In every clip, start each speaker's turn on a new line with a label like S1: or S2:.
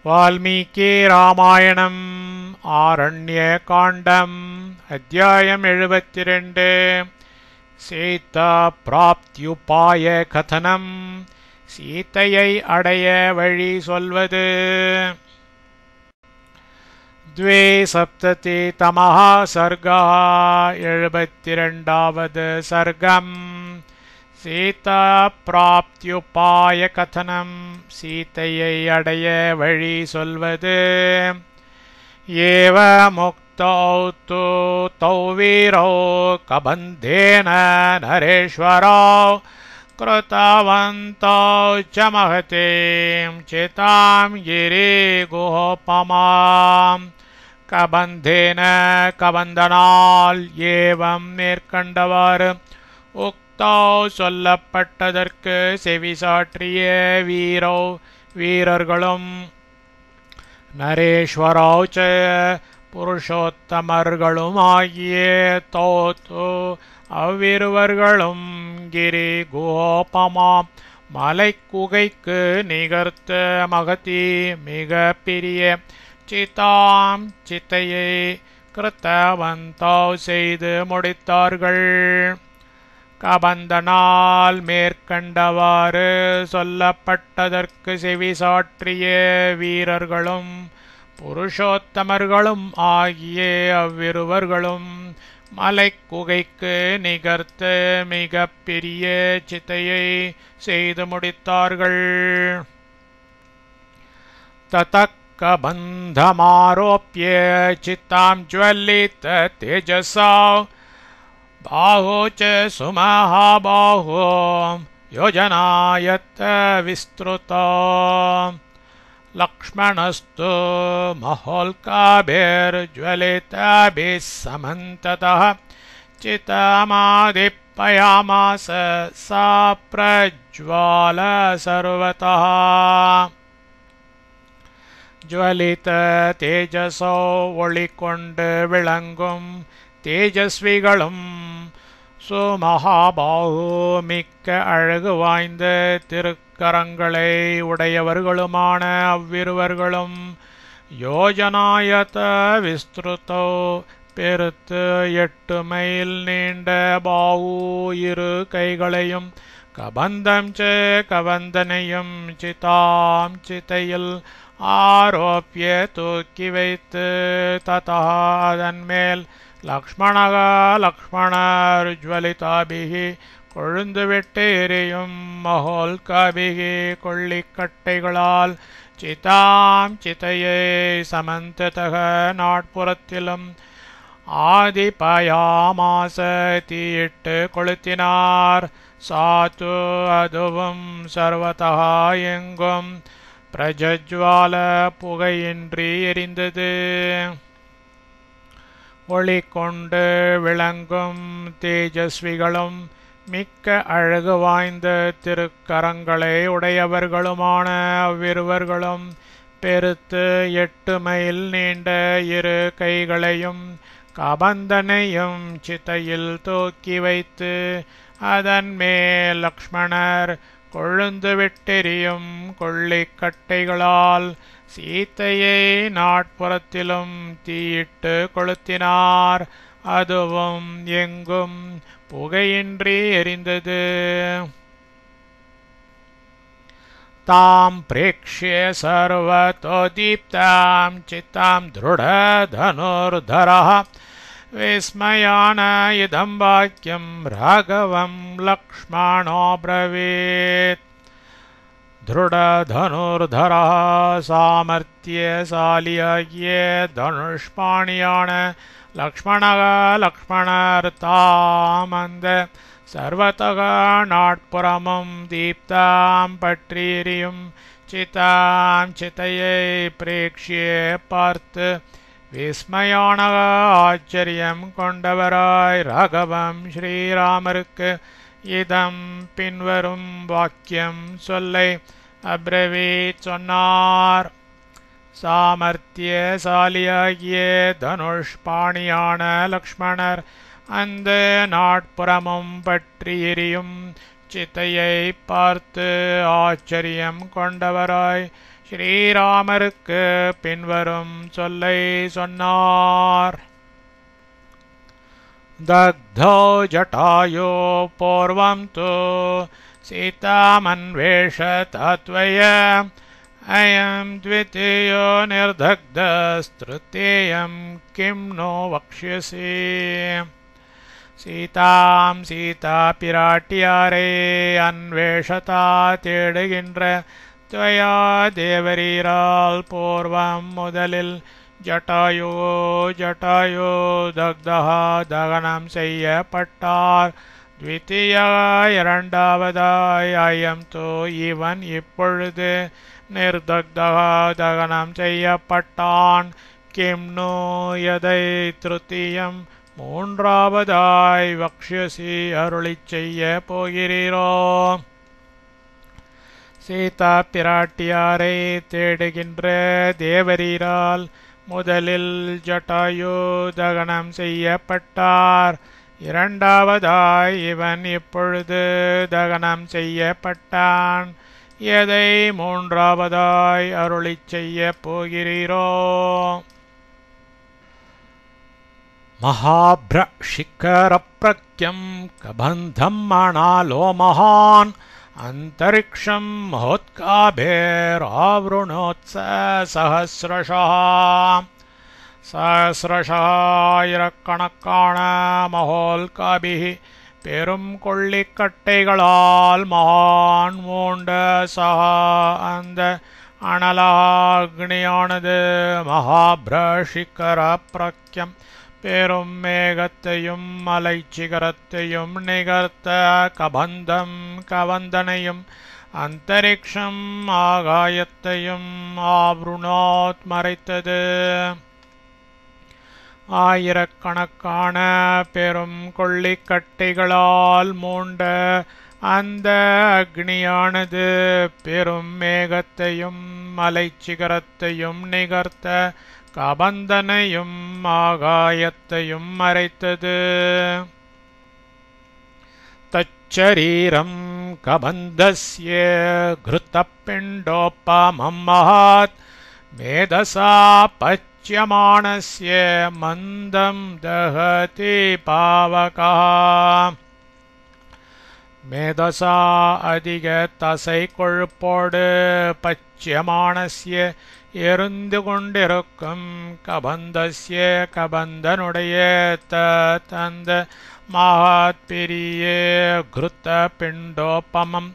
S1: வால்மீகி ராமாயணம் ஆரண்ய காண்டம் அத்தியாயம் 72 சீதா பிராப்தியுபாய கதனம் சீதையை அடைய வழி சொல்வது. द्वे सप्तति तमः सर्गः 72வது सर्गम् சீதா பிராப்தியுபாய கதனம் சீதையை அடைய வழி சொல்வது. ஏவ முக்தௌ து தௌ வீரௌ கபந்தேன நரேஸ்வரௌ கிருதவந்தௌ ச மஹதீம் சிதாம் கிரி குஹோபமாம். கபந்தேன கபந்தனால் ஏவம் மேற்கண்டவாறு சொல்லப்பட்டதற்கு செவிசாற்றிய வீரர்களும் நரேஸ்வரௌ ச புருஷோத்தமர்களும் ஆகிய தோத்து அவ்விருவர்களும் கிரி குஹோபமா மலைக்குகைக்கு நிகர்த்த மகதி மிக பெரிய சிதாம் சித்தையை கிருத்தவந்தௌ செய்து முடித்தார்கள். கபந்தனால் மேற்கண்டவாறு சொல்லப்பட்டதற்கு செவிசாற்றிய வீரர்களும் புருஷோத்தமர்களும் ஆகிய அவ்விருவர்களும் மலைக்குகைக்கு நிகர்த்த மிக பெரிய சித்தையை செய்து முடித்தார்கள். ததக்கபந்தமாரோப்ய சித்தாம் ஜ்வலித தேஜசா बाहो च सुमहाबाहो योजनायत विस्तृतो लक्ष्मणस्तु महोल्काभिर्ज्वलिताभिः समन्ततः चितमादिप्पयामास सा प्रज्वाल सर्वतः. ज्वलित तेजसो ஒளிகொண்டு விளங்கும் தேஜஸ்விகளும் சுமஹாபாஹு மிக்க அழகு வாய்ந்த திருக்கரங்களை உடையவர்களுமான அவ்விருவர்களும் யோஜனாயத விஸ்திருதோ பெருத்து 8 மைல் நீண்ட பாஹு இரு கைகளையும் கபந்தம் ச கபந்தனையும் சிதாம் சித்தையில் ஆரோப்பிய தூக்கி வைத்து ததா அதன் மேல் லக்ஷ்மணர் ஜ்வலிதாபிகி கொழுந்துவிட்டு எரியும் மஹோல்காபிகி கொள்ளிக்கட்டைகளால் சிதாம் சித்தையை சமந்ததக நாட்புறத்திலும் ஆதிபயாமாச தீயிட்டு கொளுத்தினார். சாத்து அதுவும் சர்வதா எங்கும் பிரஜ்வால புகையின்றி எரிந்தது. ஒளிகொண்டு விளங்கும் தேஜஸ்விகளும் மிக்க அழகு வாய்ந்த திருக்கரங்களை உடையவர்களுமான அவ்விருவர்களும் பெருத்து 8 மைல் நீண்ட இரு கைகளையும் கபந்தனையும் சித்தையில் தூக்கி வைத்து அதன் மேல் லக்ஷ்மணர் கொழுந்து விட்டெரியும் கொள்ளிக்கட்டைகளால் சீத்தையை நாட்புறத்திலும் தீயிட்டு கொளுத்தினார். அதுவும் எங்கும் புகையின்றி எரிந்தது. தாம் பிரேக்ஷ்ய சர்வதோ தீப்தாம் சித்தாம் திருடதனுர்தரः விஸ்மயான இதம் வாக்கியம் ராகவம் லக்ஷ்மணோ பிரவீத். திருடதனுர்தரா சாமர்த்தியசாலியாகிய தனுஷ்பாணியான லக்ஷ்மணர் தாம் அந்த சர்வதக நாட்புறமும் தீப்தாம் பற்றி எரியும் சிதாம் சித்தையை பிரேக்ஷிய பார்த்து விஸ்மயான ஆச்சரியம் கொண்டவராய் ராகவம் ஸ்ரீராமருக்கு இதம் பின்வரும் வாக்கியம் சொல்லை அப்ரவீத் சொன்னார். சாமர்த்தியசாலியாகிய தனுஷ்பாணியான லக்ஷ்மணர் அந்த நாட்புறமும் பற்றி எரியும் சித்தையை பார்த்து ஆச்சரியம் கொண்டவராய் ஸ்ரீராமருக்கு பின்வரும் சொல்லை சொன்னார். दग्धो जटायो पूर्वं तु सीतामन्वेषयत्वय अयं द्वितीयो निर्दग्धस्तृतीयं किं नो वक्ष्यसि. सीतां सीता पिराटियारे अन्वेषता தேடுகின்ற त्वया தேவரீரால் பூர்வம் முதலில் ஜட்டாயோ தக்தஹா தகனம் செய்யப்பட்டார். த்விதீய இரண்டாவதாய் அயம் தோ இவன் இப்பொழுது நிர்தக்தஹா தகனம் செய்யப்பட்டான். கிம்னு எதை திருத்தீயம் மூன்றாவதாய் வக்ஷ்யசி அருளிச் செய்ய போகிறீரோ. சீதா பிராட்டியாரை தேடுகின்ற தேவரீரால் முதலில் ஜட்டாயு தகனம் செய்யப்பட்டார். இரண்டாவதாய் இவன் இப்பொழுது தகனம் செய்யப்பட்டான். எதை மூன்றாவதாய் அருளிச் செய்ய போகிறீரோ. மகாப்ரஷிகரப்ரக்யம் கபந்தம் மணாலோ மகான் अंतरिक्षं महोत्काभेरावृणोत्स सहस्रशः. ஆயிரக்கணக்கான மகோல்காபிஹ பெரும் கொள்ளிக்கட்டைகளால் மகான் மூண்ட சகா அந்த அனலாக்னியானது மகாபிரஷிகர பிரக்யம் பெரும் மேகத்தையும் மலைச்சிகரத்தையும் நிகர்த்த கபந்தம் கவந்தனையும் அந்தரிக்ஷம் ஆகாயத்தையும் ஆவ்ருணோத் மறைத்தது. ஆயிரக்கணக்கான பெரும் கொள்ளிக்கட்டைகளால் மூண்ட அந்த அக்னியானது பெரும் மேகத்தையும் மலைச்சிகரத்தையும் நிகர்த்த கபந்தனையும் ஆகாயத்தையும் மறைத்தது. தச்சரீரம் கபந்தஸ்ய கிருத்தப்பிண்டோபமம் மஹாத் மேதசா பச்யமானஸ்ய மந்தம் தஹதி பாவகா. மேதசா அதிக தசை கொழுப்போடு பச்சியமானஸ்ய எருந்து கொண்டிருக்கும் கபந்தஸ்ய கபந்தனுடைய தந்த மகாத் பெரிய கிருத்த பிண்டோபமம்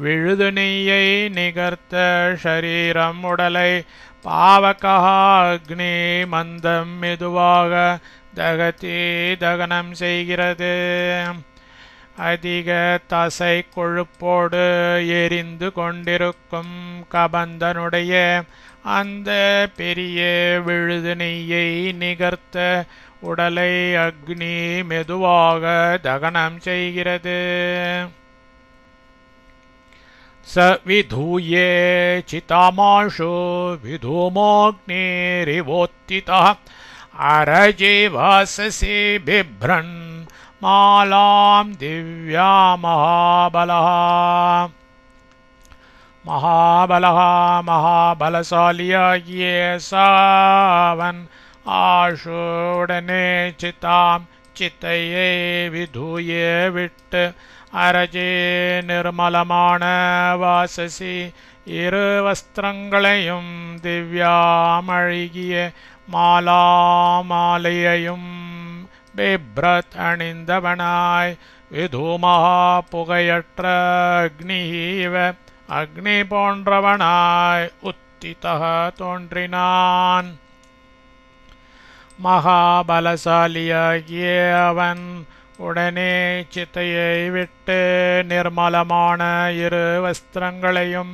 S1: விழுது நெய்யை நிகர்த்த ஷரீரம் உடலை பாவகா அக்னி மந்தம் மெதுவாக தகதி தகனம் செய்கிறது. அதிக தசை கொழுப்போடு எரிந்து கொண்டிருக்கும் கபந்தனுடைய அந்த பெரிய விழுது நெய்யை நிகர்த்த உடலை அக்னி மெதுவாக தகனம் செய்கிறது. ச விதூயே சிதாமாஷு விதூமோக்னிரிவோத்திதா அரஜே வாசசி பிப்ரன் மாலாம் திவ்யா மகாபலசாலியாகிய சாவன் ஆஷுடனே சித்தாம் சித்தையை விதூயே விட்டு அரஜே நிர்மலமான வாசசி இரு வஸ்திரங்களையும் திவ்யாமழகிய மாலையையும் பிப்ரத் அணிந்தவனாய் விதூமஹா புகையற்ற அக்னிஹீவ அக்னி போன்றவனாய் உத்திதஹ தோன்றினான். மகாபலசாலியாகிய அவன் உடனே சித்தையை விட்டு நிர்மலமான இரு வஸ்திரங்களையும்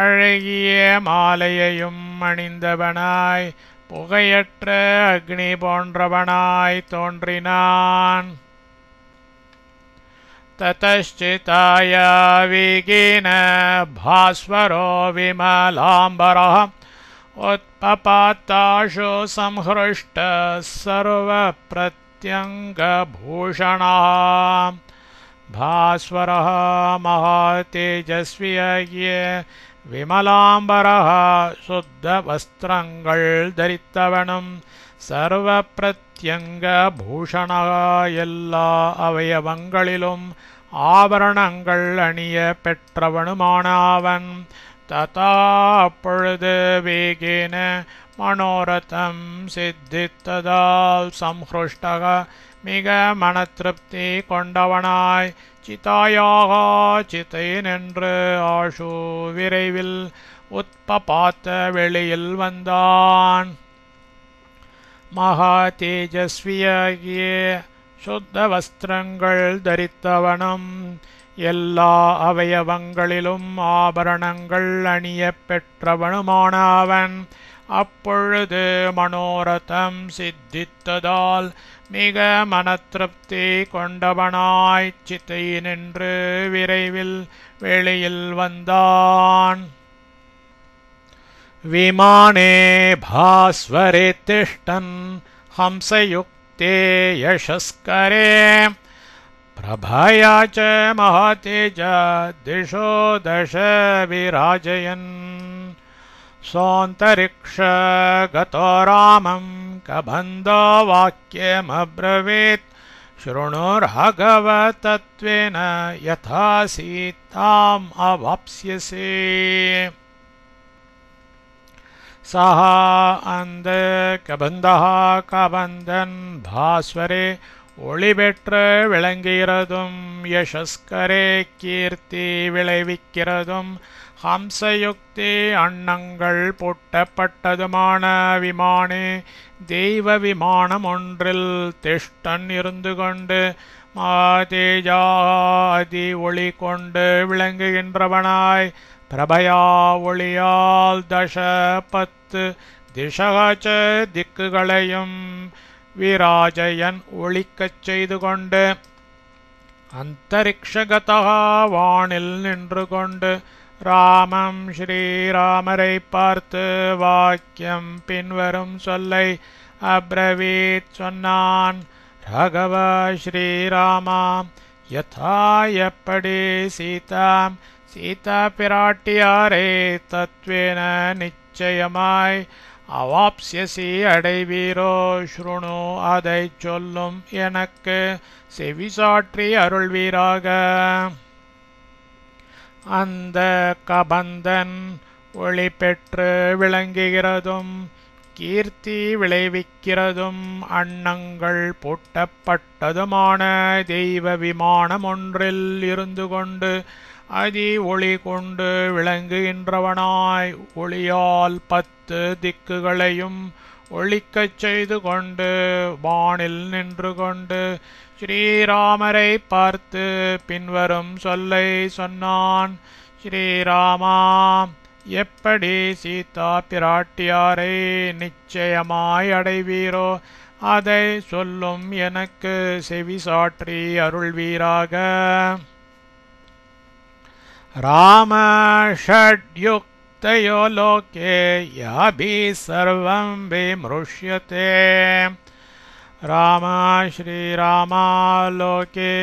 S1: அழகிய மாலையையும் அணிந்தவனாய் புகையற்ற அக்னி போன்றவனாய் தோன்றினான். ததश्चिताय வேகேன பாஸ்வரோ விமலாம்பரः उत्पपाताशो संहृष्ट सर्वप्रत्यङ्गभूषणः. भास्वरः महातेजस्वी விமலாம்பரஹ சுத்த வஸ்திரங்கள் தரித்தவனும் சர்வ பிரத்யங்க பூஷணக எல்லா அவயவங்களிலும் ஆபரணங்கள் அணிய பெற்றவனுமான அவன் ததா அப்பொழுது வேகேன மனோரதம் சித்தித்ததால் சம்ஹ்ருஷ்டக மிக மனத்திருப்தி கொண்டவனாய் சிதாயாக சித்தை நின்று ஆஷு விரைவில் உத்பபாத்த வெளியில் வந்தான். மகா தேஜஸ்வியாகிய சுத்த வஸ்திரங்கள் தரித்தவனும் எல்லா அவயவங்களிலும் ஆபரணங்கள் அணிய பெற்றவனுமான அவன் அப்பொழுது மனோரதம் சித்தித்ததால் மிக மனத்திருப்தி கொண்டவனாய் சித்தை நின்று விரைவில் வெளியில் வந்தான். விமானே பாஸ்வரே திஷ்டன் ஹம்சயுக்தே யசஸ்கரே பிரபயா ச மகாதேஜ திஷோ தச விராஜயன் சோந்தரிக்ஷ கதோ ராமம் கபந்தோ வாக்கியமப்ரவீத் ஸ்ருணுர்ஹகவ தத்வேன யதா சீதாம் அவாப்ஸ்யசி. சஹ அந்த கபந்தஹ கபந்தன் பாஸ்வரே ஒளி பெற்று விளங்குகிறதும் யசஸ்கரே கீர்த்தி விளைவிக்கிறதும் ஹம்சயுக்தி அன்னங்கள் பூட்டப்பட்டதுமான விமானே தெய்வ விமானம் ஒன்றில் திஷ்டன் இருந்து கொண்டு மாதேஜா அதி ஒளி கொண்டு விளங்குகின்றவனாய் பிரபயா ஒளியால் தச 10 திசகச்ச திக்குகளையும் விராஜயன் ஒளிக்கச் செய்து கொண்டு அந்தரிக்ஷகதா வானில் நின்று கொண்டு ராமம் ஸ்ரீராமரை பார்த்து வாக்கியம் பின்வரும் சொல்லை அப்ரவீத் சொன்னான். ராகவ ஸ்ரீராமா யதா எப்படி சீதா பிராட்டியாரே தத்வேன நிச்சயமாய் அவாப்ஸ்யசி அடைவீரோ ஸ்ருணு அதை சொல்லும் எனக்கு செவிசாற்றி அருள்வீராக. அந்த கபந்தன் ஒளி பெற்று விளங்குகிறதும் கீர்த்தி விளைவிக்கிறதும் அன்னங்கள் பூட்டப்பட்டதுமான தெய்வ விமானம் ஒன்றில் இருந்து கொண்டு அதி ஒளி கொண்டு விளங்குகின்றவனாய் ஒளியால் 10 திக்குகளையும் ஒளிக்கச் செய்து கொண்டு வானில் நின்று கொண்டு ஸ்ரீராமரை பார்த்து பின்வரும் சொல்லை சொன்னான். ஸ்ரீராமா எப்படி சீதா பிராட்டியாரை நிச்சயமாய் அடைவீரோ அதை சொல்லும் எனக்கு செவிசாற்றி அருள்வீராக. ராம ஷட்யுக்தயோ லோகே யாபி சர்வம் விம்ருஷ்யதே. ராமா ஸ்ரீராமா லோகே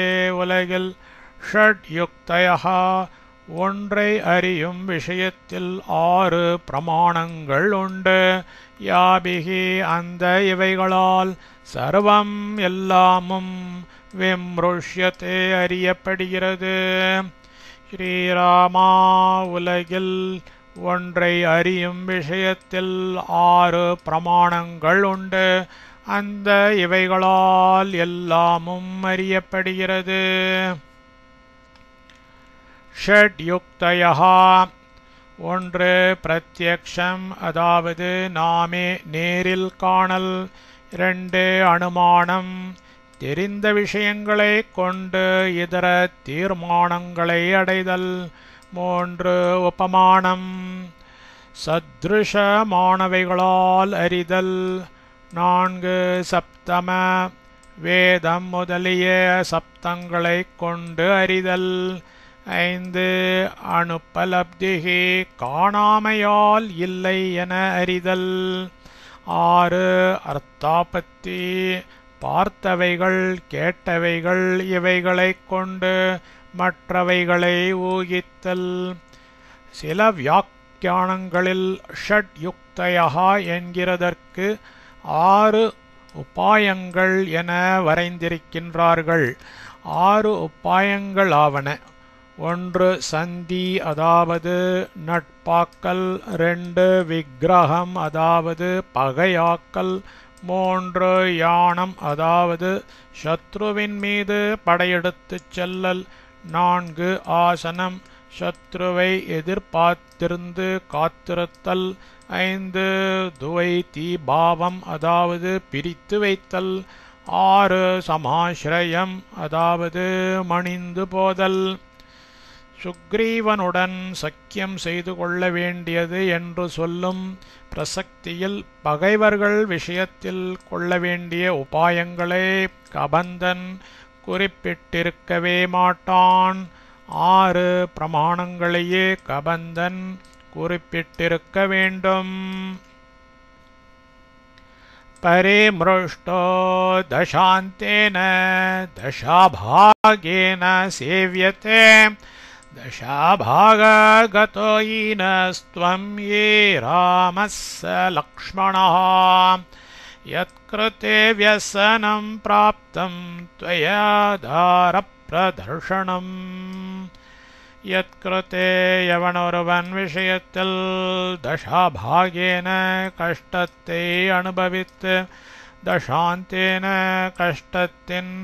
S1: உலகில் ஷட்யுக்தயா ஒன்றை அறியும் விஷயத்தில் 6 பிரமாணங்கள் உண்டு. யாபிகி அந்த இவைகளால் சர்வம் எல்லாமும் விம்ருஷ்யதே அறியப்படுகிறது. ஸ்ரீராமா உலகில் ஒன்றை அறியும் விஷயத்தில் 6 பிரமாணங்கள் உண்டு. அந்த இவைகளால் எல்லாமும் அறியப்படுகிறது. ஷட்யுக்தயா ஒன்று பிரத்யக்ஷம் அதாவது நாமே நேரில் காணல். 2 அனுமானம் தெரிந்த விஷயங்களை கொண்டு இதர தீர்மானங்களை அடைதல். 3 உபமானம் சத்ருஷமானவைகளால் அறிதல். 4 சப்தம வேதம் முதலிய சப்தங்களை கொண்டு அறிதல். 5 அனுபலப்திகி காணாமையால் இல்லை என அறிதல். 6 அர்த்தாபத்தி பார்த்தவைகள் கேட்டவைகள் இவைகளைக் கொண்டு மற்றவைகளை ஊகித்தல். சில வியாக்கியானங்களில் ஷட்யுக்தயா என்கிறதற்கு 6 உபாயங்கள் என வரைந்திருக்கின்றார்கள். 6 உபாயங்கள் ஆவன: 1 சந்தி அதாவது நட்பாக்கல், 2 விக்கிரகம் அதாவது பகையாக்கல், 3 யானம் அதாவது சத்ருவின் மீது படையெடுத்துச் செல்லல், 4 ஆசனம் சத்ருவை எதிர்பார்த்திருந்து காத்திருத்தல், 5 துவைத்தி பாவம் அதாவது பிரித்து வைத்தல், 6 சமாஸ்ரயம் அதாவது மணிந்து போதல். சுக்ரீவனுடன் சக்கியம் செய்து கொள்ள வேண்டியது என்று சொல்லும் பிரசக்தியில் பகைவர்கள் விஷயத்தில் கொள்ள வேண்டிய உபாயங்களை கபந்தன் குறிப்பிட்டிருக்கவே மாட்டான். 6 பிரமாணங்களையே கபந்தன் குறிப்பிட்டிருக்க வேண்டும். பரிமிருஷ்டோ தசாந்தேன தசாபாகேன சேவ்யதே தசாபாககதோ ஈனஸ்த்வம் யே ராமஸ்ஸ லக்ஷ்மணः யத்கிருதே வ்யசனம் ப்ராப்தம் த்வயா தாரப்ரதர்ஷனம். யத்கிருதே எவனொருவன் விஷயத்தில் தசாபாகேன கஷ்டத்தை அனுபவித்து தசாந்தேன கஷ்டத்தின்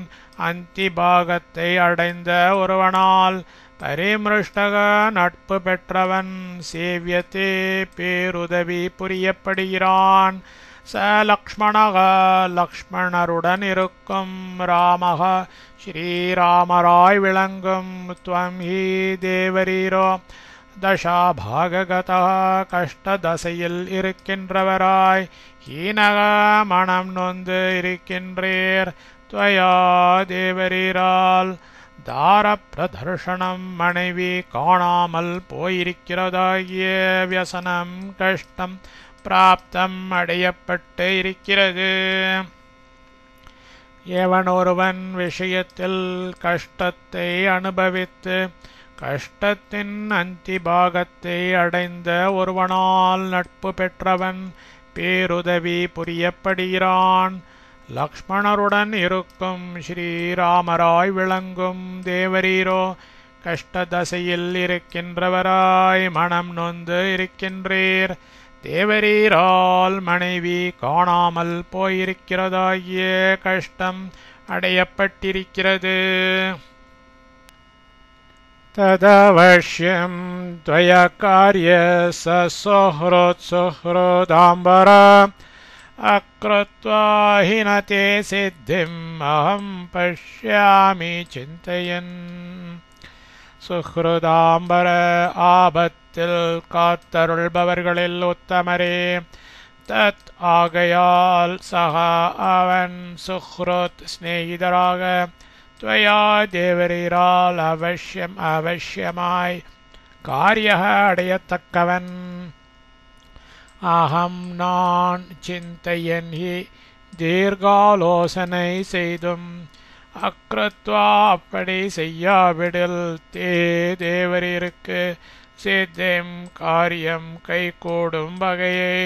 S1: அந்திபாகத்தை அடைந்த ஒருவனால் பரிமிருஷ்டக நட்பு பெற்றவன் சேவியத்தே பேருதவி புரியப்படுகிறான். ச லக்ஷ்மணக லக்ஷ்மணருடன் இருக்கும், ராமக ஸ்ரீராமராய் விளங்கும், துவம் ஹி தேவரீரோ தசாபாககதா கஷ்டதசையில் இருக்கின்றவராய் ஹீனக மனம் நொந்து இருக்கின்றீர். துவயா தேவரீரால் தார பிரதர்ஷனம் மனைவி காணாமல் போயிருக்கிறதாகிய வியசனம் கஷ்டம் பிராப்தம் அடையப்பட்டு இருக்கிறது. எவனொருவன் விஷயத்தில் கஷ்டத்தை அனுபவித்து கஷ்டத்தின் அந்திபாகத்தை அடைந்த ஒருவனால் நட்பு பெற்றவன் பேருதவி புரியப்படுகிறான். லக்ஷ்மணருடன் இருக்கும் ஸ்ரீராமராய் விளங்கும் தேவரீரோ கஷ்டதசையில் இருக்கின்றவராய் மனம் நொந்து இருக்கின்றீர். தேவரீரால் மனைவி காணாமல் போயிருக்கிறதாகிய கஷ்டம் அடையப்பட்டிருக்கிறது. ததவஷ்யம் த்வய காரிய சுஹ்ருதாம்பர அக்ருத்வா ஹினதே சித்திம் அஹம் பஷ்யாமி சிந்தயன். சுஹ்ருதாம்பர ஆபத்தில் காத்தருள்பவர்களில் உத்தமரே. தத் ஆகையால் சக அவன் சுஹ்ருத் ஸ்நேகிதராக துவயா தேவரீரால் அவசியமாய் காரிய அடையத்தக்கவன். அகம் நான் சிந்தையன் ஹி தீர்காலோசனை செய்தும் அக்ருத்வா அப்படி செய்யாவிடில் தே தேவரீருக்கு சித்திம் காரியம் கைகூடும் வகையை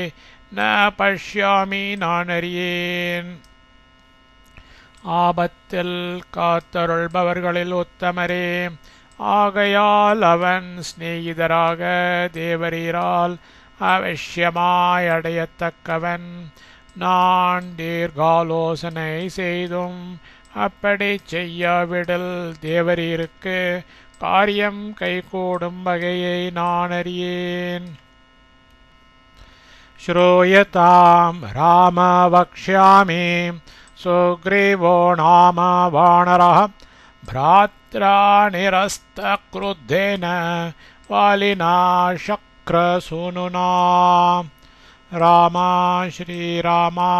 S1: ந பஷ்யாமி நான் அறியேன். ஆபத்தில் காத்தருள்பவர்களில் உத்தமரே. ஆகையால் அவன் ஸ்நேகிதராக தேவரீரால் அவசியமாய் அடையத்தக்கவன். நான் தீர்காலோசனை செய்தும் அப்படி செய்யாவிடில் தேவரீருக்கு காரியம் கைகூடும் வகையை நான் அறியேன். ஸ்ரூயதாம் ராம வக்ஷ்யாமி சுக்ரீவோ நாம வானரः भ्रात्रा निरस्तक्रुद्धेन वालिना शक्रसूनुना. ராமா ஸ்ரீராமா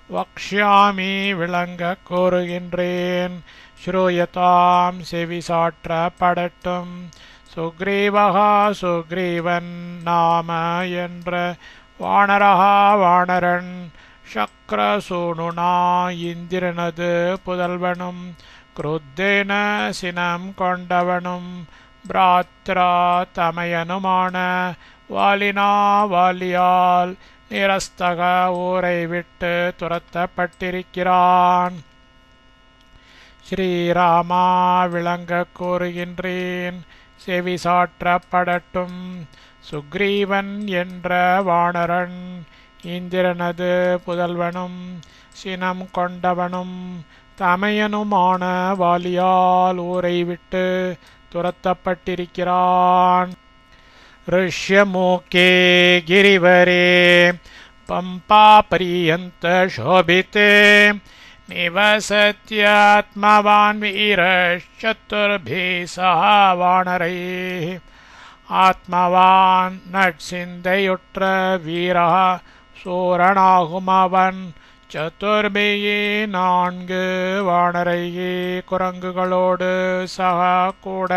S1: வக்ஷ்யாமி விளங்க கூறுகின்றேன். ஸ்ரூயதாம் செவிசாற்ற படட்டும். சுக்ரீவகா சுக்ரீவன் நாம என்ற வானரஹா வானரன். சக்ரசூனுனா இந்திரனது புதல்வனும். குருத்தேன சினம் கொண்டவனும். பிராத்ரா தமையனுமான வாலியால் நிரஸ்தக ஊரை விட்டு துரத்தப்பட்டிருக்கிறான். ஸ்ரீராமா விளங்க கூறுகின்றேன், செவி சாற்றப்படட்டும். சுக்ரீவன் என்ற வானரன் இந்திரனது புதல்வனும் சினம் கொண்டவனும் தமையனுமான வாலியால் ஊரை விட்டு துரத்தப்பட்டிருக்கிறான். ऋष्यमूके गिरिवरे पम्पापर्यन्त शोभिते निवसत्यात्मवान् वीरश्चतुर्भिः सह वानरैः. ஆத்மவான் நற்சிந்தையுற்ற வீரः சூரனாகுமவன் சதுர்பியே 4 வானரையே குரங்குகளோடு சக கூட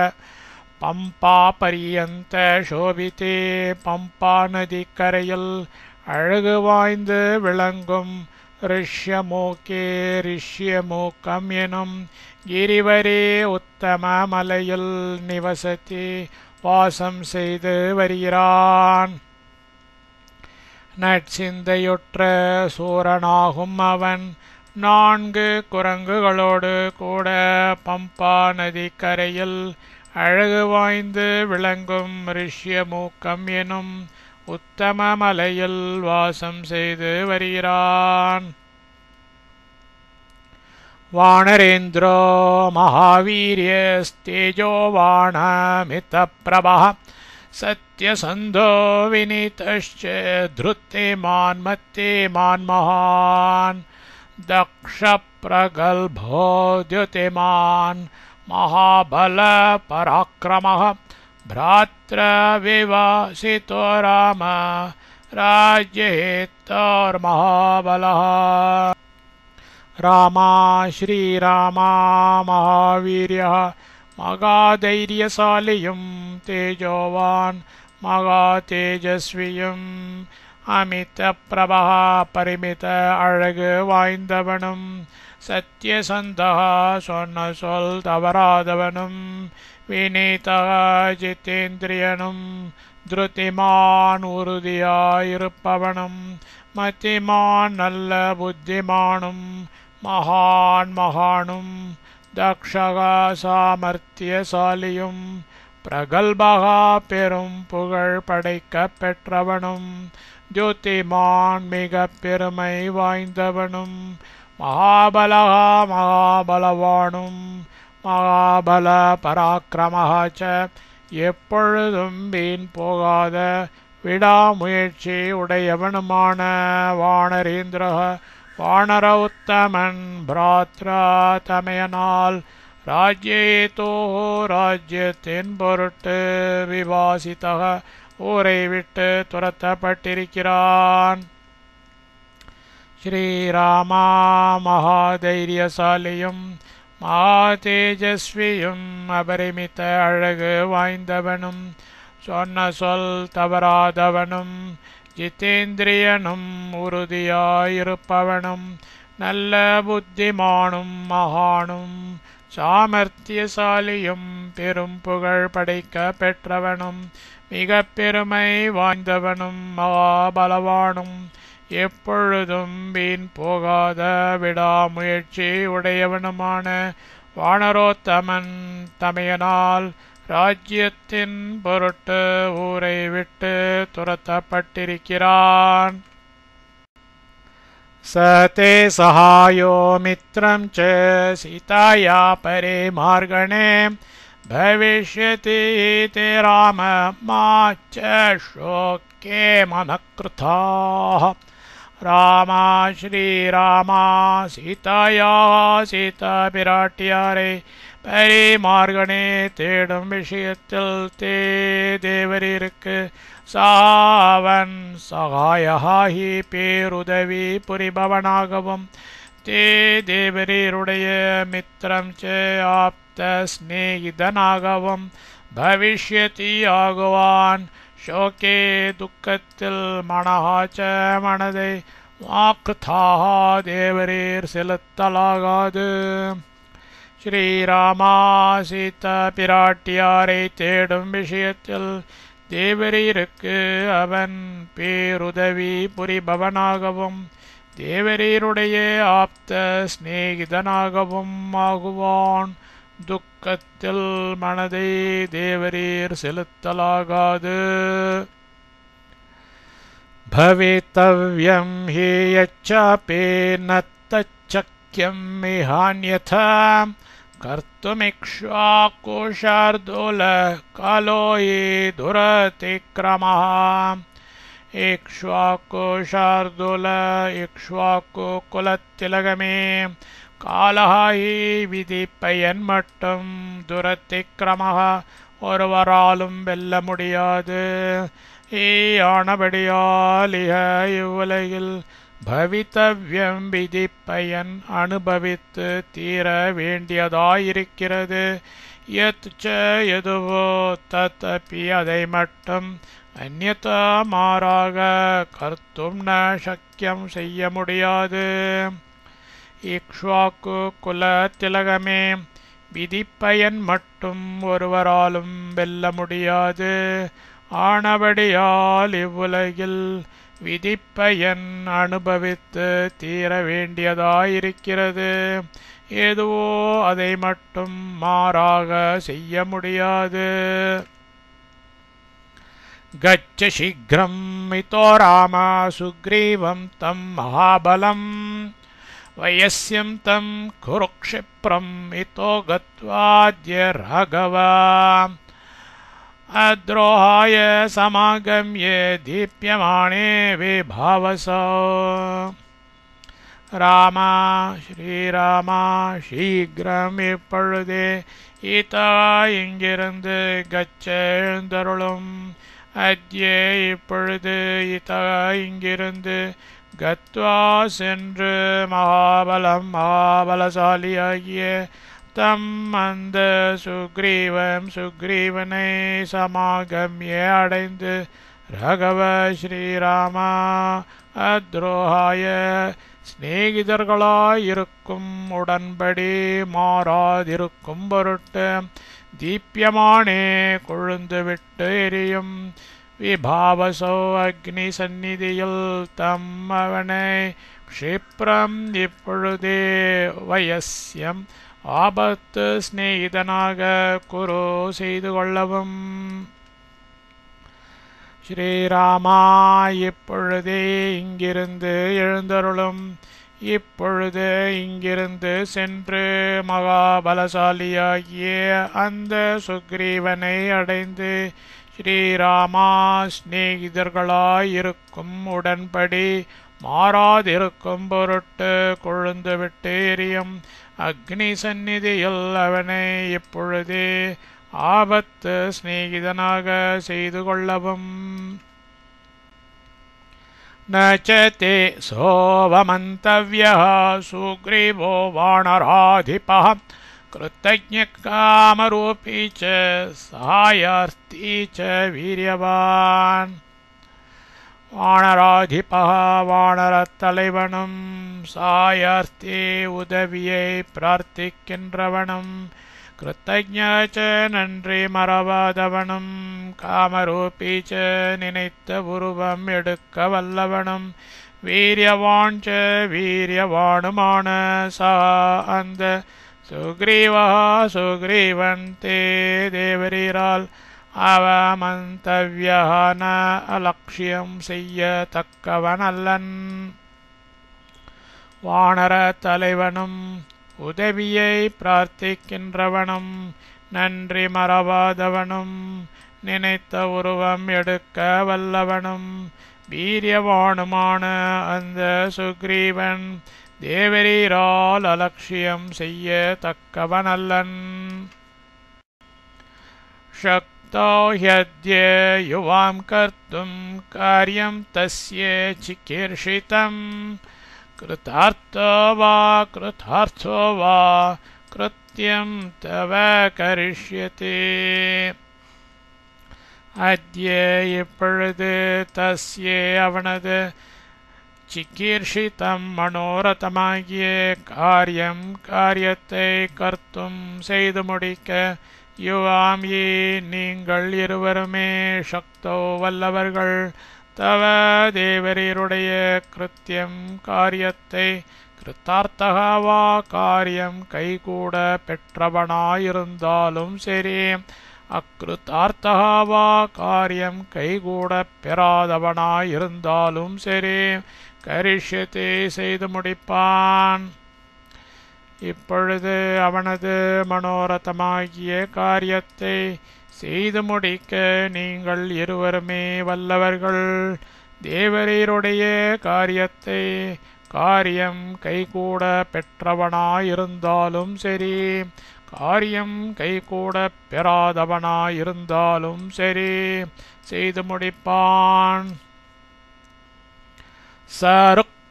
S1: பம்பா பரியந்த சோபித்தே பம்பா நதிக்கரையில் அழகு வாய்ந்து விளங்கும் ரிஷ்யமூக்கே ரிஷ்யமூக்கம் எனும் கிரிவரே உத்தம மலையில் நிவசத்தி வாசம் செய்து வருகிறான். நற்சிந்தையுற்ற சூரனாகும் அவன் 4 குரங்குகளோடு கூட பம்பா நதிக்கரையில் அழகு வாய்ந்து விளங்கும் ரிஷ்யமூக்கம் எனும் உத்தம மலையில் வாசம் செய்து வருகிறான். வானரேந்திரோ மகாவீர்யஸ்தேஜோவாணமிதப்பிரபः சத்யசந்தோ விनीतश्च धृतिमान् मत्तेमान् महान् दक्षप्रगल्भो द्युतिमान् महाबल पराक्रमः भ्रातृविवासितो राम राज्यहेतुर्महाबलः. रामा श्रीरामा महावीर्यः மகாதைரியசாலியும் தேஜோவான் மகா தேஜஸ்வியும் அமித பிரபா பரிமித அழகு வாய்ந்தவனும் சத்யசந்தா சொன்ன சொல் தவறாதவனும் வினீதா ஜிதேந்திரியனும் திருதிமான் உறுதியாயிருப்பவனும் மத்திமான் நல்ல புத்திமானும் மகானும் தக்ஷகா சாமர்த்தியசாலியும் பிரகல்பகா பெரும் புகழ் படைக்க பெற்றவனும் ஜோதிமான் மிக பெருமை வாய்ந்தவனும் மகாபலகா மகாபலவானும் மகாபல பராக்கிரமஹ எப்பொழுதும் வீண் போகாத விடாமுயற்சி உடையவனுமான வானரேந்திர வானர உத்தமன் பிராத்ரா தமையனால் ராஜ்யேதோ ராஜ்யத்தின் பொருட்டு விவாசிதக ஊரை விட்டு துரத்தப்பட்டிருக்கிறான். ஸ்ரீராமா மகாதைரியசாலியும் மகாதேஜஸ்வியும் அபரிமித அழகு வாய்ந்தவனும் சொன்ன சொல் தவறாதவனும் ஜிதேந்திரியனும் உறுதியாயிருப்பவனும் நல்ல புத்திமானும் மகானும் சாமர்த்தியசாலியும் பெரும் புகழ் படைக்க பெற்றவனும் மிக பெருமை வாய்ந்தவனும் மகாபலவானும் எப்பொழுதும் வீண் போகாத விடாமுயற்சி உடையவனுமான வானரோத்தமன் தமையனால் ராஜ்யத்தின் பொருட்டு ஊரை விட்டு துரத்தப்பட்டிருக்கிறான். சதே சகாயோ மித்ரம் ச சீதாயா பரே மார்கணே பவிஷ்யதி தே ராம மா ச ஷோகே மனக்ருதாः. ராமா ஸ்ரீராமா சீதாயா சீதா பிராட்டியாரை பரிமார்கனே தேடும் விஷயத்தில் தே தேவரீருக்கு சாவன் சகாயஹி பேருதவி புரிபவனாகவும் தே தேவரீருடைய மித்திரம் ச ஆப்த ஸ்நேகிதனாகவும் பவிஷ்யதி ஆகுவான். ஷோகே துக்கத்தில் மனஹாச்ச மனதை வாக்ருதாஹ தேவரீர் செலுத்தலாகாது. ஸ்ரீராமா சீதா பிராட்டியாரை தேடும் விஷயத்தில் தேவரீருக்கு அவன் பேருதவி புரிபவனாகவும் தேவரீருடைய ஆப்த சிநேகிதனாகவும் ஆகுவான். துக்கத்தில் மனதை தேவரீர் செலுத்தலாகாது. பவித்தவ்யம் ஹி யச்சாபேன தச்சக்யம் மிஹான்யதா கர்த்துமிக்ஷ்வாகுஷார்தூல காலோயி துரதிக்ரமः. இக்ஷ்வாகுஷார்தூல இக்ஷ்வாக்கு குலத்திலகமே காலஹி விதிப்பயன் மட்டும் துரதிக்ரமः ஒருவராலும் வெல்ல முடியாது. ஆனபடியால் இவ்வுலகில் பவித்தவ்யம் விதிப்பயன் அனுபவித்து தீர வேண்டியதாயிருக்கிறது. எதுவோ தத்தப்பி அதை மட்டும் அந்நியதா மாறாக கர்த்தும் ந சக்கியம் செய்ய முடியாது. இக்ஷ்வாக்கு குல திலகமே விதிப்பயன் மட்டும் ஒருவராலும் வெல்ல முடியாது. ஆனபடியால் இவ்வுலகில் விதிப்பயன் அனுபவித்து தீர வேண்டியதாயிருக்கிறது. ஏதுவோ அதை மட்டும் மாறாக செய்ய முடியாது. கச்ச சீக்கிரம் இதோ ராம சுக்ரீவம் தம் மகாபலம் வயஸ்யம் தம் குருக்ஷிப்ரம் இதோ கத்வாத்ய ராகவா அத்ரோஹாய சமாகம்ய தீப்யமானே விபாவசோ. ராமா ஸ்ரீராமா சீக்கிரம் இப்பொழுதே ஈதா இங்கிருந்து கச்ச எழுந்தருளும். அத்யே இப்பொழுது ஈதா இங்கிருந்து கத்வா சென்று மகாபலம் மகாபலசாலியாகிய தம் அந்த சுக்ரீவனை சமாகம்ய அடைந்து ரகவ ஸ்ரீராமா அத்ரோஹாய சிநேகிதர்களாயிருக்கும் உடன்படி மாறாதிருக்கும் பொருட்டு தீப்யமானே கொழுந்து விட்டு எரியும் விபாவசோ அக்னி சந்நிதியில் தம் அவனை க்ஷிப்ரம் இப்பொழுதே வயஸ்யம் ஆபத்து சிநேகிதனாக குரு செய்து கொள்ளவும். ஸ்ரீராமா இப்பொழுதே இங்கிருந்து எழுந்தருளும். இப்பொழுது இங்கிருந்து சென்று மகாபலசாலியாகிய அந்த சுக்ரீவனை அடைந்து ஸ்ரீராமா சிநேகிதர்களாயிருக்கும் உடன்படி மாறாதிருக்கும் பொருட்டு கொழுந்து விட்டு எரியும் அக்னி சந்நிதியில் அவனை இப்பொழுதே ஆபத்து சிநேகிதனாக செய்து கொள்ளவும். நச்சதே சோவமந்தவ்யः சுக்ரீவோ வானராதிபः கிருத்தஜ்ஞகாமரூபீ ச சகாயார்த்தி ச வீரியவான். வானராதிபः வானரத்தலைவனும் சாயார்த்தி உதவியை பிரார்த்திக்கின்றவனும் கிருத்தஜ்ஞ ச நன்றி மறவாதவனும் காமரூபீ ச நினைத்த உருவம் எடுக்க வல்லவனும் வீரியவான் ச வீரியவானுமான சா அந்த சுக்ரீவா சுக்ரீவன் தே தேவரீரால் அவமந்தவ்யஹான அலட்சியம் செய்ய தக்கவனல்லன். வானர தலைவனும் உதவியை பிரார்த்திக்கின்றவனும் நன்றி மறவாதவனும் நினைத்த உருவம் எடுக்க வல்லவனும் வீரியவானுமான அந்த சுக்ரீவன் தேவரீரால் அலட்சியம் செய்ய தக்கவனல்லன். சக்தோ ஹ்யத்ய யுவாம் கர்த்தும் காரியம் தஸ்ய சிகீர்ஷிதம் கிருதார்த்தோ வா கிருத்யம் தவ கரிஷ்யதே. அத்ய இப்பொழுது தஸ்ய அவனது சிகீர்ஷிதம் மனோரதமாகிய காரியத்தை கர்த்தும் செய்து முடிக்க யுவாம் யே நீங்கள் இருவருமே சக்தோ வல்லவர்கள் தவ தேவரீருடைய கிருத்தியம் காரியத்தை கிருத்தார்த்தகவா காரியம் கைகூட பெற்றவனாயிருந்தாலும் சரி அக்ருத்தார்த்தகவா காரியம் கைகூட பெறாதவனாயிருந்தாலும் சரி கரிஷ்யத்தை செய்து முடிப்பான். இப்பொழுது அவனது மனோரதமாகிய காரியத்தை செய்து முடிக்க நீங்கள் இருவருமே வல்லவர்கள். தேவரீருடைய காரியத்தை காரியம் கைகூட பெற்றவனாயிருந்தாலும் சரி காரியம் கைகூட பெறாதவனாயிருந்தாலும் சரி செய்து முடிப்பான். சருக்ஷரஜசபுத்ரः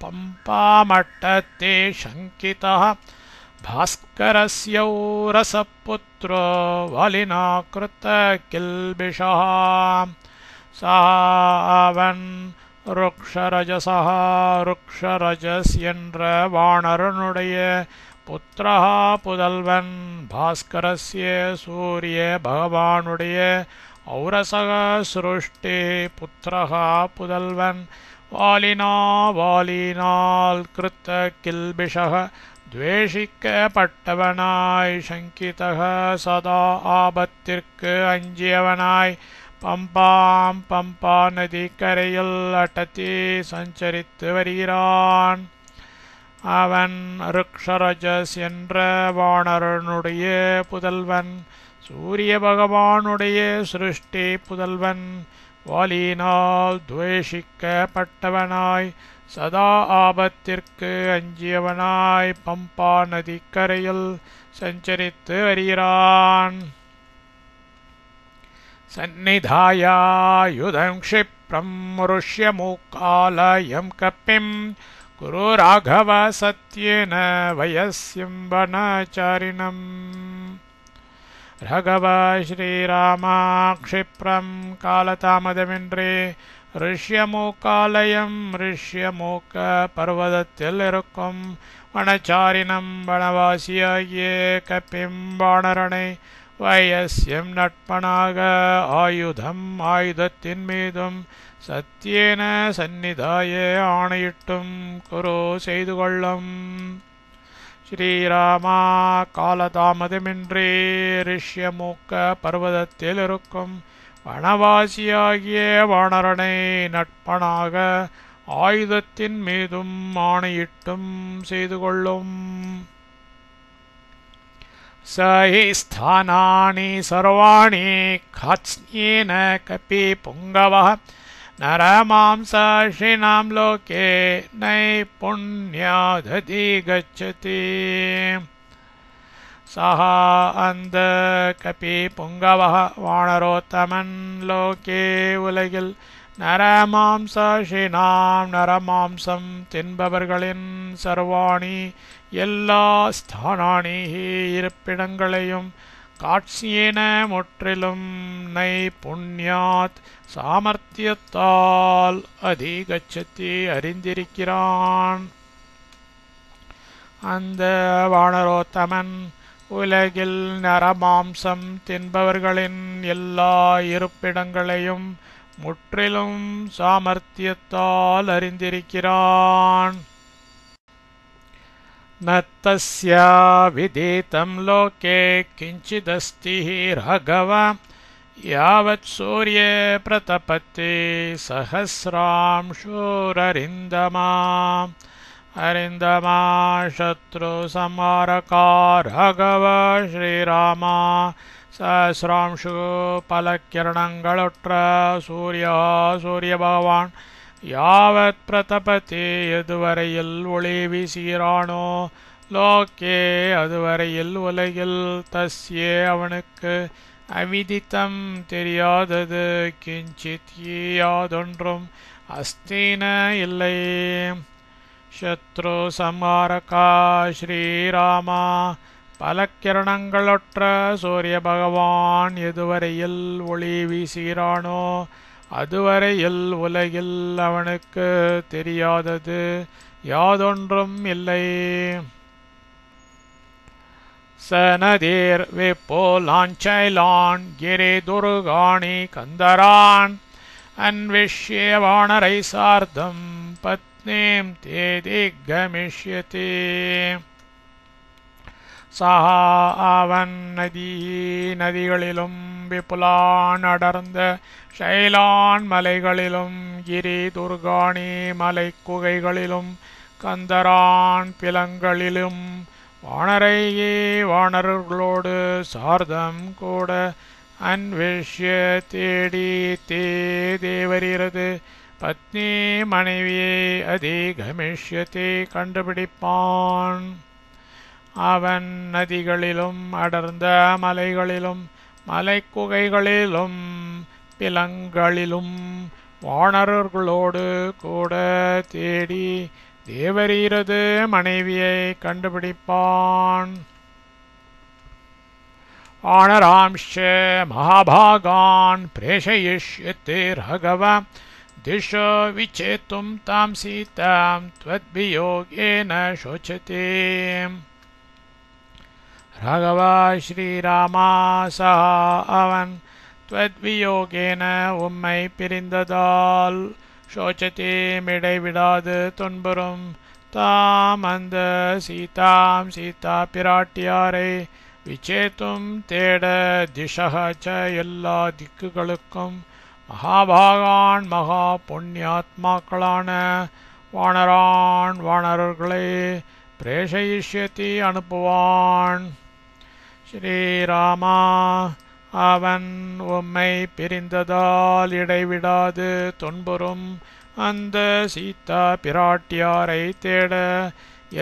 S1: பம்பாமட்டத்தே சங்கிதः பாஸ்கரஸ்யௌரசபுத்ரோ வாலினா கிருத்த கில்பிஷः. சாவன் ருக்ஷரஜசா ருக்ஷரஜஸ் என்ற வாணரனுடைய புத்திரஹா புதல்வன் பாஸ்கரஸ்ய சூரிய பகவானுடைய ஔரசக சிருஷ்டி புத்திரஹா புதல்வன் வாலினால் கிருத்த கில்பிஷக துவேஷிக்கப்பட்டவனாய் சங்கிதக சதா ஆபத்திற்கு அஞ்சியவனாய் பம்பா நதி கரையில் அட்டத்தி சஞ்சரித்து வருகிறான். அவன் ருக்ஷரஜஸ் என்ற வாணரனுடைய புதல்வன் சூரிய பகவானுடைய சிருஷ்டி புதல்வன் வாலினால் துவேஷிக்கப்பட்டவனாய் சதா ஆபத்திற்கு அஞ்சியவனாய் பம்பா நதி கரையில் சஞ்சரித்து வருகிறான். சந்நிதாயாயுதம் க்ஷிப்ரம் ருஷ்யமூக்காலயம் கப்பிம் குரு ராகவ சத்யேன வயஸ்யம் வனச்சாரிணம். ரகவ ஸ்ரீராமா க்ஷிப்ரம் காலதாமதமின்றி ரிஷ்யமூக்காலயம் ரிஷ்யமூக்க பர்வதத்தில் இருக்கும் வனச்சாரிணம் வனவாசியாகிய கப்பிம் வாணரனை வயஸ்யம் நட்பனாக ஆயுதம் ஆயுதத்தின் மீதும் சத்தியேன சந்நிதாய ஆணையிட்டும் குரு செய்து கொள்ளும். ஸ்ரீராமா காலதாமதமின்றி ரிஷ்யமூக்க பர்வதத்தில் இருக்கும் வனவாசியாகிய வாணரனை நட்பனாக ஆயுதத்தின் மீதும் ஆணையிட்டும் செய்து கொள்ளும். சஹி ஸ்தானானி சர்வாணி காத்ஸ்யேன கபி புங்கவः நரமாம்சாஷிணாம் லோகே நைபுண்யாததி கச்சதி. சஹா அந்த கபி புங்கவः வானரோத்தமன் லோகே உலகில் நரமாம்சாஷிணாம் நரமாம்சம் தின்பவர்களின் சர்வாணி எல்லா ஸ்தானானி இருப்பிடங்களையும் காட்சியேன முற்றிலும் நைபுண்யாத் சாமர்த்தியத்தால் அதிகச்சத்தி அறிந்திருக்கிறான். அந்த வானரோத்தமன் உலகில் நரமாம்சம் தின்பவர்களின் எல்லா இருப்பிடங்களையும் முற்றிலும் சாமர்த்தியத்தால் அறிந்திருக்கிறான். நத்தஸ்யா விதிதம் லோகே கிஞ்சிதஸ்தி ராகவ யாவத் சூரிய பிரதபத்தி சஹஸ்ராம்ஷுரரிந்தமா. அரிந்தமா சத்ரு சம்ஹாரகா ராகவ ஸ்ரீராமா சஹஸ்ராம்ஷு பல கிரணங்களுற்ற சூரிய பகவான் யாவத் பிரதபதி எதுவரையில் ஒளி வீசுகிறானோ லோகே அதுவரையில் உலகில் தஸ்யே அவனுக்கு அவிதித்தம் தெரியாதது கிஞ்சித் யாதொன்றும் அஸ்தீன இல்லை. சத்ரு சம்ஹாரகா ஸ்ரீராமா பல கிரணங்களொற்ற சூரிய பகவான் எதுவரையில் ஒளி வீசுகிறானோ அதுவரையில் உலகில் அவனுக்கு தெரியாதது யாதொன்றும் இல்லை. சனதீர் விப்போலாஞ்சைலான் கிரி துர்காணி கந்தரான் அன்விஷ்ய வானரை சார்த்தம் பத்னீம் தேதிகமிஷ்யதி. சஹா அவன் நதிகளிலும் விபுலான் அடர்ந்த ஷைலான் மலைகளிலும் கிரி துர்காணி மலை குகைகளிலும் கந்தரான் பிலங்களிலும் வானரையே வானர்களோடு சார்தம் கூட அன்விஷ்ய தேடி தேவரிரது பத்னி மனைவியை அதிகமிஷ்யத்தை கண்டுபிடிப்பான். அவன் நதிகளிலும் அடர்ந்த மலைகளிலும் மலைக்குகைகளிலும் பிலங்களிலும் வானரர்களோடு கூட தேடி தேவரீரது மனைவியை கண்டுபிடிப்பான். வானராம்ஷ மகாபாகான் பிரேஷயிஷ்யते ராகவ திஷோ விச்சேத்தும் தாம் சீதாம் த்வத்வியோகேன சோச்சதே. ராகவா ஸ்ரீராமா சஹா அவன் த்வத்வியோகேன உம்மை பிரிந்ததால் சோச்சதே மிடைவிடாது துன்புறும். தாம் அந்த சீதா பிராட்டியாரை விச்சேத்தும் தேட திஷக எல்லா திக்குகளுக்கும் மகாபாகான் மகா புண்ணியாத்மாக்களான வானரர்களை பிரேஷயிஷ்யதி அனுப்புவான். ஸ்ரீராமா அவன் உம்மை பிரிந்ததால் இடைவிடாது துன்புறும் அந்த சீதா பிராட்டியாரை தேட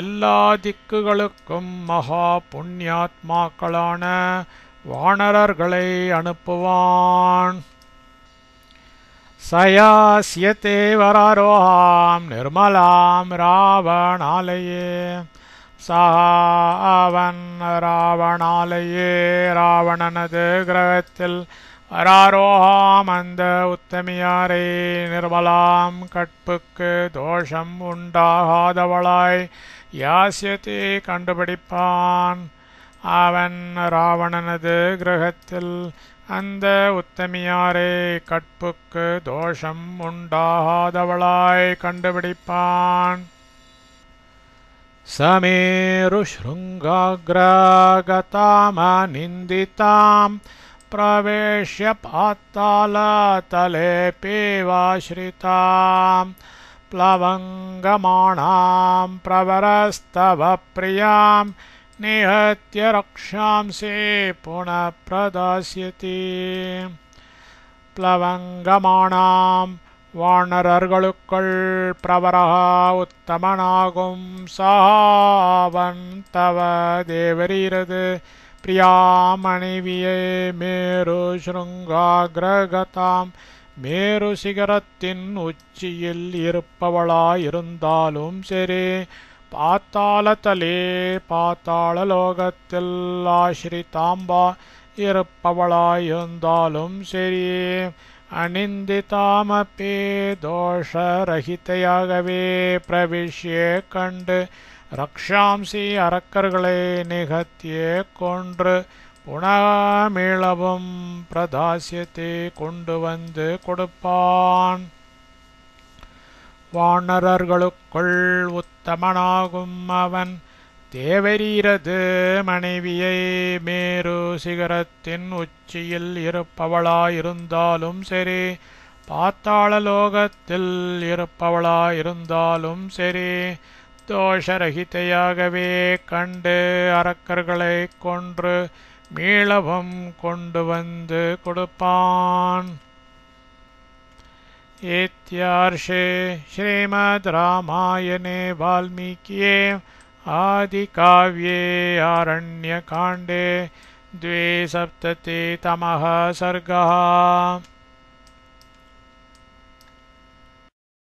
S1: எல்லா திக்குகளுக்கும் மகா புண்ணியாத்மாக்களான வானரர்களை அனுப்புவான். சயாஸ்யதே வராரோஹாம் நிர்மலாம் ராவணாலயே. அவன் ராவணாலயே ராவணனது கிரகத்தில் வராரோஹாம் அந்த உத்தமியாரை நிர்மலாம் கற்புக்கு தோஷம் உண்டாகாதவளாய் யாஸ்யத்தை கண்டுபிடிப்பான். அவன் ராவணனது கிரகத்தில் அந்த உத்தமியாரை கற்புக்கு தோஷம் உண்டாகாதவளாய் கண்டுபிடிப்பான். சமேரு ஸ்ருங்காக்ரகதாமநிந்திதாம் பிரவேஷ்ய பாத்தாளதலேபேவாஸ்ரிதாம் ப்ளவங்கமாணாம் பிரவரஸ்தவ பிரியாம் நிஹத்ய ரக்ஷாம்சே புனః பிரதாஸ்யதி. ப்ளவங்கமாணாம் வானரர்களுக்குள் பிரவரக உத்தமனாகும் சஹாவன் தவ தேவரீரது பிரியா மனைவியே மேரு ஸ்ருங்காக்ரகதாம் மேரு சிகரத்தின் உச்சியில் இருப்பவளாயிருந்தாலும் சரி, பாத்தாளத்தலே பாத்தாளலோகத்தில் ஆஸ்ரிதாம்பா இருப்பவளாயிருந்தாலும் சரி, அநிந்திதாமப்பே தோஷரகிதையாகவே பிரவிஷ்யே கண்டு ரக்ஷாம்சி அரக்கர்களை நிகத்தியே கொன்று புனமீளவும் பிரதாசியத்தை கொண்டு வந்து கொடுப்பான். வானரர்களுக்குள் உத்தமனாகும் அவன் தேவரீரது மனைவியை மேரு சிகரத்தின் உச்சியில் இருப்பவளாயிருந்தாலும் சரி, பாத்தாளலோகத்தில் இருப்பவளாயிருந்தாலும் சரி, தோஷரகிதையாகவே கண்டு அரக்கர்களை கொன்று மீளவும் கொண்டு வந்து கொடுப்பான். இத்யார்ஷே ஸ்ரீமத் ராமாயணே வால்மீகியே ஆதிகாவ்யே ஆரண்யகாண்டே 2 சப்ததிதமः सर्गः।